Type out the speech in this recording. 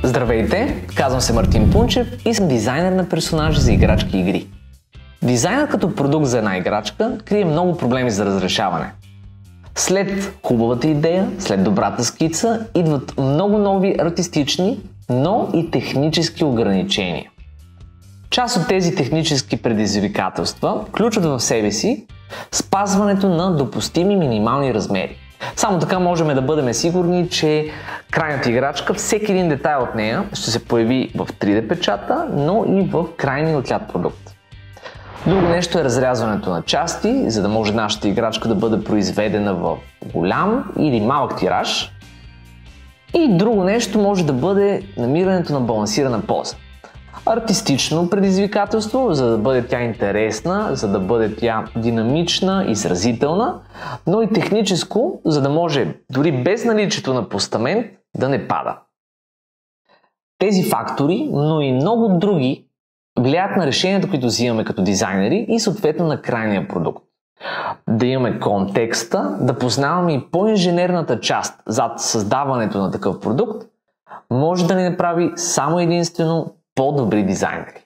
Здравейте, казвам се Мартин Пунчев и съм дизайнер на персонажи за играчки и игри. Дизайнът като продукт за една играчка крие много проблеми за разрешаване. След хубавата идея, след добрата скица, идват много нови артистични, но и технически ограничения. Част от тези технически предизвикателства включват в себе си спазването на допустими минимални размери. Само така можем да бъдем сигурни, че крайната играчка, всеки един детайл от нея ще се появи в 3D печата, но и в крайния отлят продукт. Друго нещо е разрязването на части, за да може нашата играчка да бъде произведена в голям или малък тираж. И друго нещо може да бъде намирането на балансирана поза. Артистично предизвикателство, за да бъде тя интересна, за да бъде тя динамична, изразителна, но и техническо, за да може дори без наличието на постамент да не пада. Тези фактори, но и много други, влияят на решенията, които взимаме като дизайнери и съответно на крайния продукт. Да имаме контекста, да познаваме и по-инженерната част зад създаването на такъв продукт, може да ни направи само единствено по-добри дизайнери.